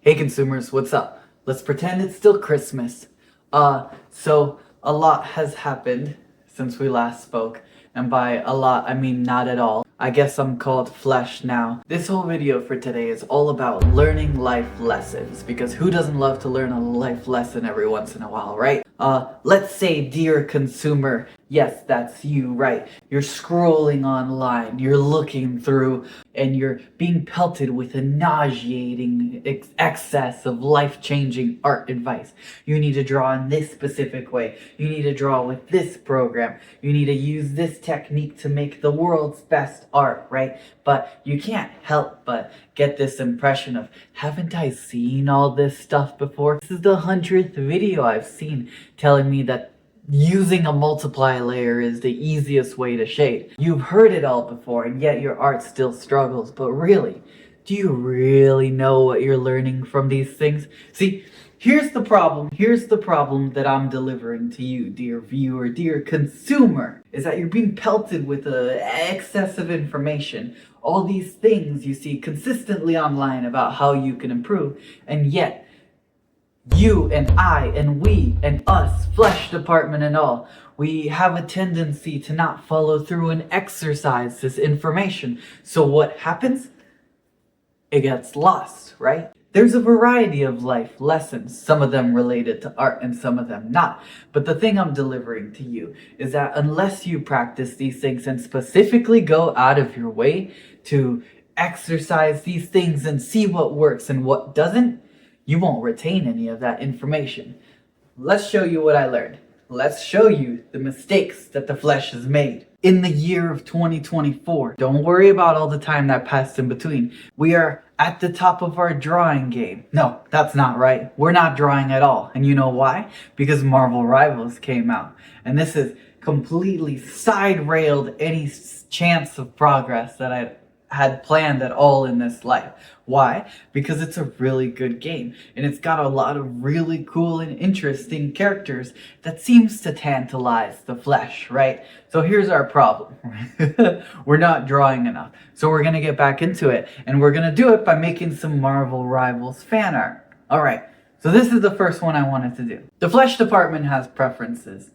Hey consumers, what's up? Let's pretend it's still Christmas. So a lot has happened since we last spoke, and by a lot I mean not at all. I guess I'm called Flesh now. This whole video for today is all about learning life lessons, because who doesn't love to learn a life lesson every once in a while, right? Let's say, dear consumer, yes, that's you, right? You're scrolling online, you're looking through, and you're being pelted with a nauseating excess of life-changing art advice. You need to draw in this specific way. You need to draw with this program. You need to use this technique to make the world's best art, right? But you can't help but get this impression of, haven't I seen all this stuff before? This is the 100th video I've seen telling me that using a multiply layer is the easiest way to shade. You've heard it all before, and yet your art still struggles. But really, do you really know what you're learning from these things? See, here's the problem. Here's the problem that I'm delivering to you, dear viewer, dear consumer, is that you're being pelted with excessive information. All these things you see consistently online about how you can improve, and yet you and I and we and us, flesh department and all, we have a tendency to not follow through and exercise this information. So what happens? It gets lost, right? There's a variety of life lessons, some of them related to art and some of them not. But the thing I'm delivering to you is that unless you practice these things and specifically go out of your way to exercise these things and see what works and what doesn't, you won't retain any of that information. Let's show you what I learned. Let's show you the mistakes that the flesh has made. In the year of 2024, don't worry about all the time that passed in between. We are at the top of our drawing game. No, that's not right. We're not drawing at all. And you know why? Because Marvel Rivals came out. And this has completely side-railed any chance of progress that I had planned at all in this life. Why? Because it's a really good game, and it's got a lot of really cool and interesting characters that seems to tantalize the flesh, right? So here's our problem. We're not drawing enough. So we're gonna get back into it, and we're gonna do it by making some Marvel Rivals fan art. Alright, so this is the first one I wanted to do. The flesh department has preferences,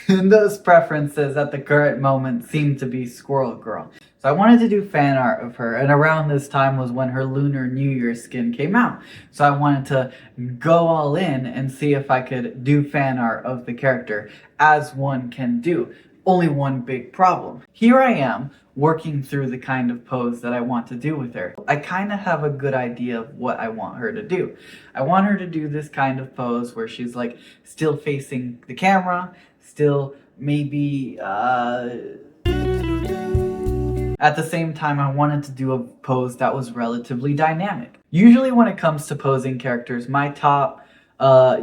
and those preferences at the current moment seem to be Squirrel Girl. So I wanted to do fan art of her, and around this time was when her Lunar New Year skin came out. So I wanted to go all in and see if I could do fan art of the character, as one can do. Only one big problem. Here I am, working through the kind of pose that I want to do with her. I kind of have a good idea of what I want her to do. I want her to do this kind of pose where she's like still facing the camera, still maybe at the same time, I wanted to do a pose that was relatively dynamic. Usually when it comes to posing characters, my top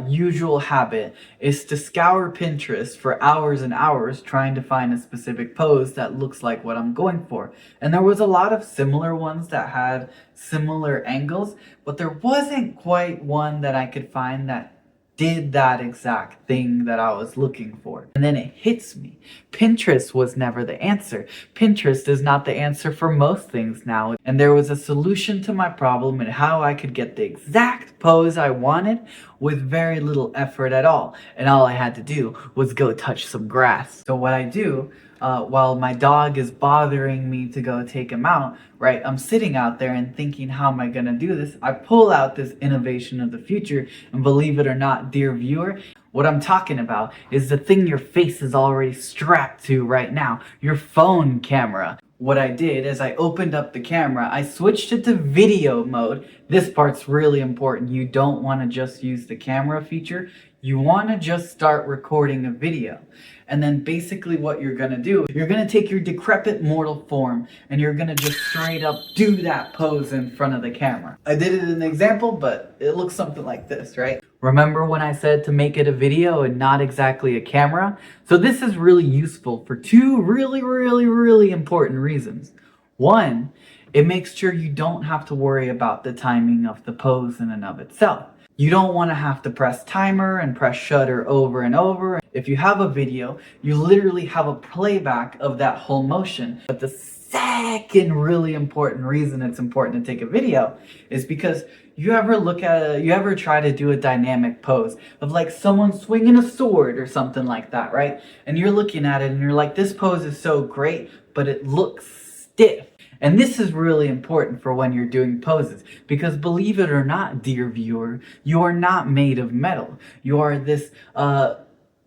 usual habit is to scour Pinterest for hours and hours trying to find a specific pose that looks like what I'm going for. And there was a lot of similar ones that had similar angles, but there wasn't quite one that I could find that did that exact thing that I was looking for. And then it hits me. Pinterest was never the answer. Pinterest is not the answer for most things now. And there was a solution to my problem and how I could get the exact pose I wanted with very little effort at all. And all I had to do was go touch some grass. So what I do, while my dog is bothering me to go take him out, right, I'm sitting out there and thinking, how am I gonna do this? I pull out this innovation of the future, and believe it or not, dear viewer, what I'm talking about is the thing your face is already strapped to right now, your phone camera. What I did is I opened up the camera, I switched it to video mode. This part's really important. You don't want to just use the camera feature. You want to just start recording a video. And then basically what you're going to do, you're going to take your decrepit mortal form and you're going to just straight up do that pose in front of the camera. I did it in an example, but it looks something like this, right? Remember when I said to make it a video and not exactly a camera? So this is really useful for two really important reasons. One, it makes sure you don't have to worry about the timing of the pose in and of itself. You don't want to have to press timer and press shutter over and over. If you have a video, you literally have a playback of that whole motion. At the second really important reason it's important to take a video is because you ever try to do a dynamic pose of like someone swinging a sword or something like that, right? And you're looking at it and you're like, this pose is so great, but it looks stiff. And this is really important for when you're doing poses because believe it or not, dear viewer, you are not made of metal. You are this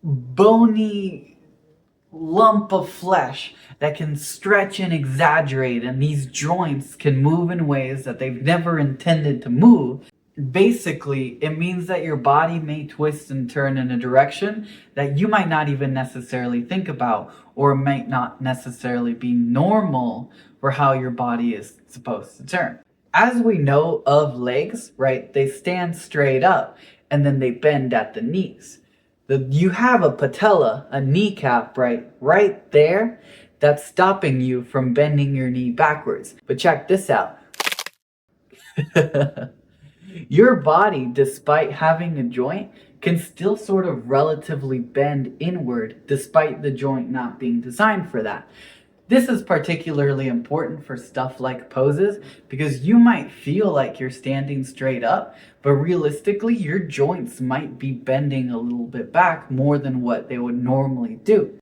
bony lump of flesh that can stretch and exaggerate, and these joints can move in ways that they've never intended to move. Basically, it means that your body may twist and turn in a direction that you might not even necessarily think about, or might not necessarily be normal for how your body is supposed to turn. As we know of legs, right, they stand straight up and then they bend at the knees. You have a patella, a kneecap, right there, that's stopping you from bending your knee backwards. But check this out. Your body, despite having a joint, can still sort of relatively bend inward despite the joint not being designed for that. This is particularly important for stuff like poses because you might feel like you're standing straight up, but realistically your joints might be bending a little bit back more than what they would normally do.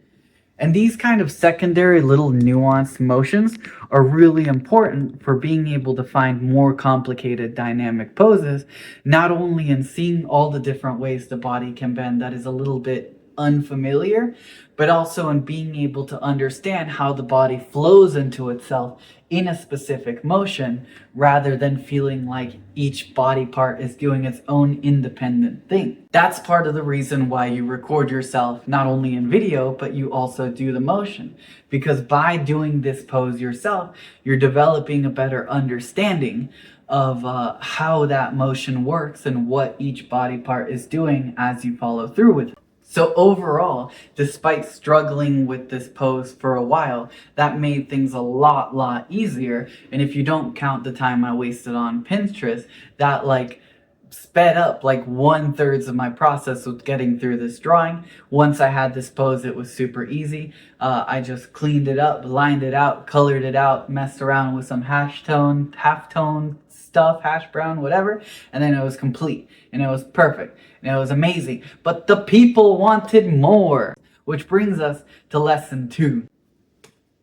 And these kind of secondary little nuanced motions are really important for being able to find more complicated dynamic poses, not only in seeing all the different ways the body can bend that is a little bit unfamiliar, but also in being able to understand how the body flows into itself in a specific motion rather than feeling like each body part is doing its own independent thing. That's part of the reason why you record yourself not only in video, but you also do the motion. Because by doing this pose yourself, you're developing a better understanding of how that motion works and what each body part is doing as you follow through with it. So overall, despite struggling with this pose for a while, that made things a lot easier. And if you don't count the time I wasted on Pinterest, that sped up 1/3 of my process with getting through this drawing. Once I had this pose, it was super easy. I just cleaned it up, lined it out, colored it out, messed around with some halftone stuff, hash brown, whatever, and then it was complete, and it was perfect, and it was amazing. But the people wanted more, which brings us to lesson 2.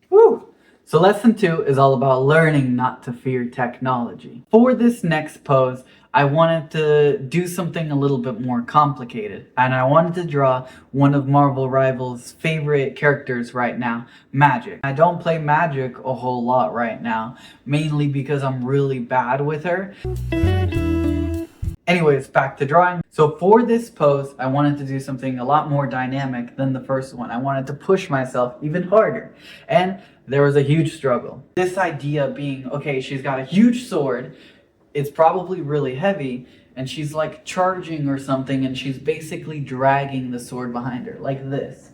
Woo! So lesson 2 is all about learning not to fear technology. For this next pose, I wanted to do something a little bit more complicated, and I wanted to draw one of Marvel Rivals' favorite characters right now, Magik. I don't play Magik a whole lot right now, mainly because I'm really bad with her. Anyways, back to drawing. So for this pose, I wanted to do something a lot more dynamic than the first one. I wanted to push myself even harder, and there was a huge struggle. This idea being, okay, she's got a huge sword, it's probably really heavy, and she's charging or something, and she's basically dragging the sword behind her, like this.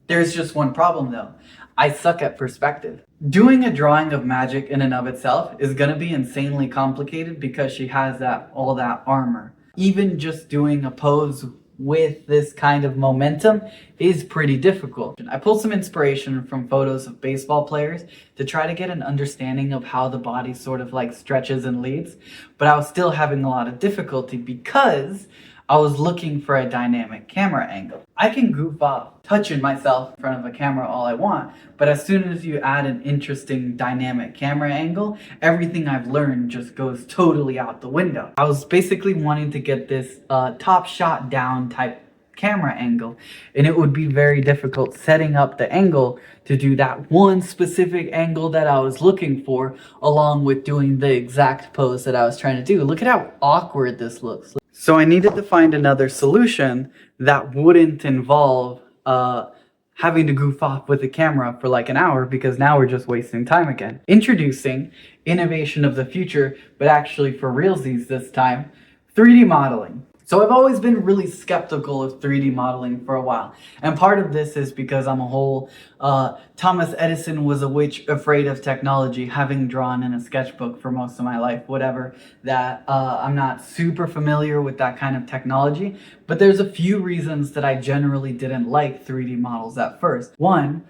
There's just one problem though. I suck at perspective. Doing a drawing of Magik in and of itself is gonna be insanely complicated because she has all that armor. Even just doing a pose with this kind of momentum is pretty difficult. I pulled some inspiration from photos of baseball players to try to get an understanding of how the body sort of stretches and leads, but I was still having a lot of difficulty because I was looking for a dynamic camera angle. I can goof off touching myself in front of a camera all I want, but as soon as you add an interesting dynamic camera angle, everything I've learned just goes totally out the window. I was basically wanting to get this top shot down type camera angle, and it would be very difficult setting up the angle to do that one specific angle that I was looking for, along with doing the exact pose that I was trying to do. Look at how awkward this looks. So I needed to find another solution that wouldn't involve having to goof off with the camera for an hour, because now we're just wasting time again. Introducing innovation of the future, but actually for realsies this time, 3D modeling. So I've always been really skeptical of 3D modeling for a while. And part of this is because I'm a whole Thomas Edison was a witch afraid of technology, having drawn in a sketchbook for most of my life, whatever, that I'm not super familiar with that kind of technology. But there's a few reasons that I generally didn't like 3D models at first. One,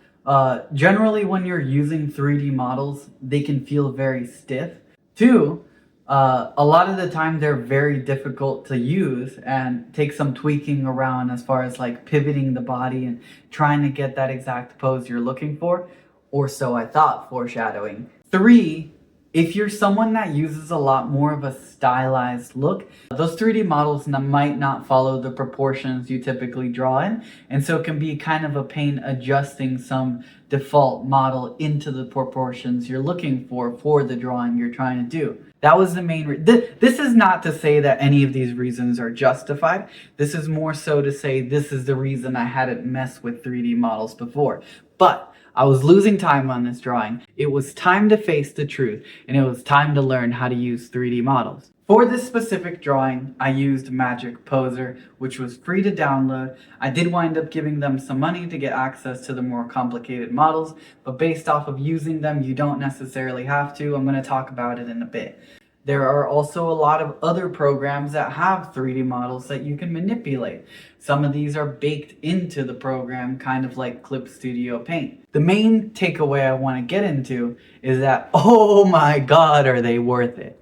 Generally, when you're using 3D models, they can feel very stiff. Two, a lot of the time they're very difficult to use and take some tweaking around as far as like pivoting the body and trying to get that exact pose you're looking for, or so I thought, foreshadowing. Three, if you're someone that uses a lot more of a stylized look, those 3D models might not follow the proportions you typically draw in, and so it can be kind of a pain adjusting some default model into the proportions you're looking for the drawing you're trying to do. That was the main this is not to say that any of these reasons are justified. This is more so to say this is the reason I hadn't messed with 3D models before. But I was losing time on this drawing. It was time to face the truth, and it was time to learn how to use 3D models. For this specific drawing, I used Magik Poser, which was free to download. I did wind up giving them some money to get access to the more complicated models, but based off of using them, you don't necessarily have to. I'm going to talk about it in a bit. There are also a lot of other programs that have 3D models that you can manipulate. Some of these are baked into the program, kind of like Clip Studio Paint. The main takeaway I want to get into is that, oh my god, are they worth it?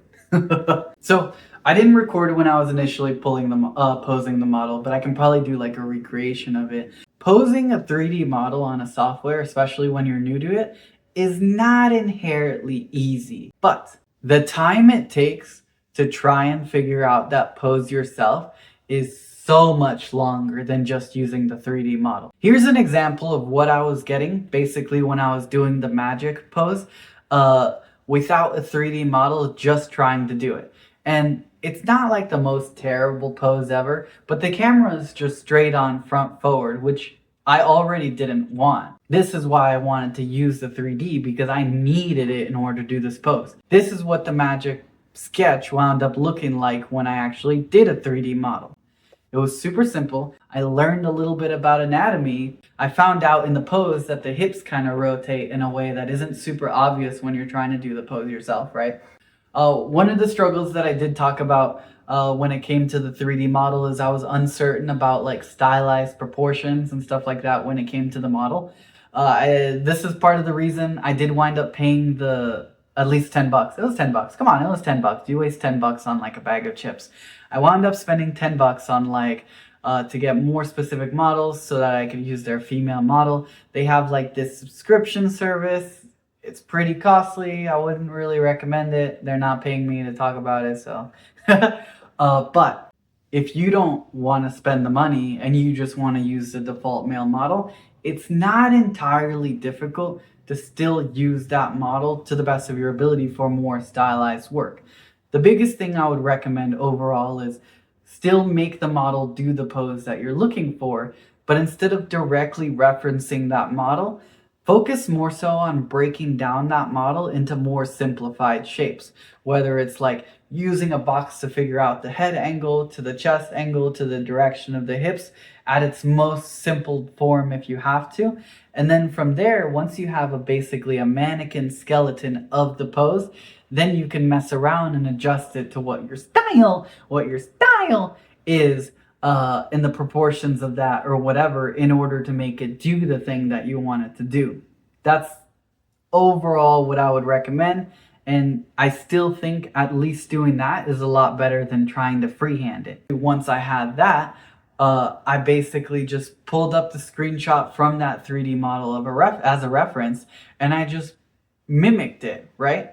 So, I didn't record when I was initially posing the model, but I can probably do like a recreation of it. Posing a 3D model on a software, especially when you're new to it, is not inherently easy. But the time it takes to try and figure out that pose yourself is so much longer than just using the 3D model. Here's an example of what I was getting basically when I was doing the Magik pose without a 3D model, just trying to do it. And it's not like the most terrible pose ever, but the camera is just straight on front forward, which I already didn't want. This is why I wanted to use the 3D, because I needed it in order to do this pose. This is what the Magik sketch wound up looking like when I actually did a 3D model. It was super simple. I learned a little bit about anatomy. I found out in the pose that the hips kind of rotate in a way that isn't super obvious when you're trying to do the pose yourself, right? One of the struggles that I did talk about when it came to the 3D model is I was uncertain about like stylized proportions and stuff like that when it came to the model. This is part of the reason I did wind up paying at least $10. It was $10. Come on, it was $10. You waste $10 on like a bag of chips. I wound up spending $10 on like to get more specific models so that I could use their female model. They have like this subscription service. It's pretty costly. I wouldn't really recommend it. They're not paying me to talk about it, so. But if you don't want to spend the money and you just want to use the default male model, it's not entirely difficult to still use that model to the best of your ability for more stylized work. The biggest thing I would recommend overall is still make the model do the pose that you're looking for, but instead of directly referencing that model, focus more so on breaking down that model into more simplified shapes, whether it's like using a box to figure out the head angle, to the chest angle, to the direction of the hips at its most simple form if you have to. And then from there, once you have basically a mannequin skeleton of the pose, then you can mess around and adjust it to what your style is in the proportions of that or whatever in order to make it do the thing that you want it to do. That's overall what I would recommend. And I still think at least doing that is a lot better than trying to freehand it. Once I had that, I basically just pulled up the screenshot from that 3D model as a reference, and I just mimicked it, right?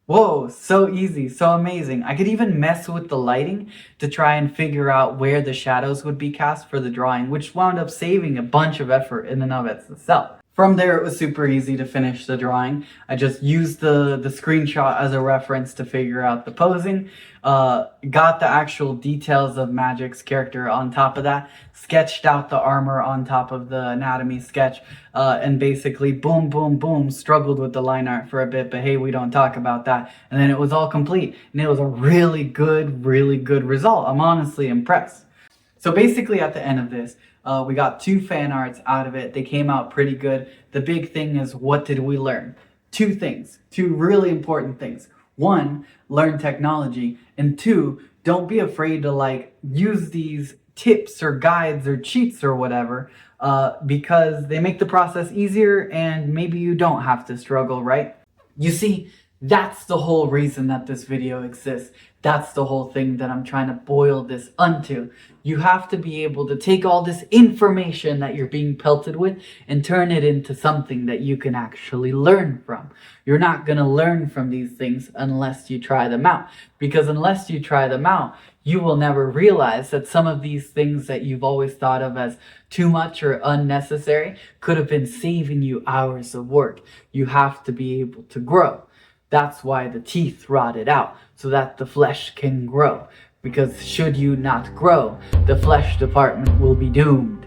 Whoa, so easy, so amazing. I could even mess with the lighting to try and figure out where the shadows would be cast for the drawing, which wound up saving a bunch of effort in and of itself. From there, it was super easy to finish the drawing. I just used the screenshot as a reference to figure out the posing, got the actual details of Magik's character on top of that, sketched out the armor on top of the anatomy sketch, and basically boom, boom, boom, struggled with the line art for a bit, but hey, we don't talk about that. And then it was all complete, and it was a really good result. I'm honestly impressed. So basically at the end of this, we got 2 fan arts out of it. They came out pretty good. The big thing is, what did we learn? 2 things, 2 really important things. 1, learn technology, and 2, don't be afraid to like use these tips or guides or cheats or whatever, because they make the process easier and maybe you don't have to struggle, right? You see, that's the whole reason that this video exists. That's the whole thing that I'm trying to boil this onto. You have to be able to take all this information that you're being pelted with and turn it into something that you can actually learn from. You're not going to learn from these things unless you try them out. Because unless you try them out, you will never realize that some of these things that you've always thought of as too much or unnecessary could have been saving you hours of work. You have to be able to grow. That's why the teeth rotted out, so that the flesh can grow. Because should you not grow, the flesh department will be doomed.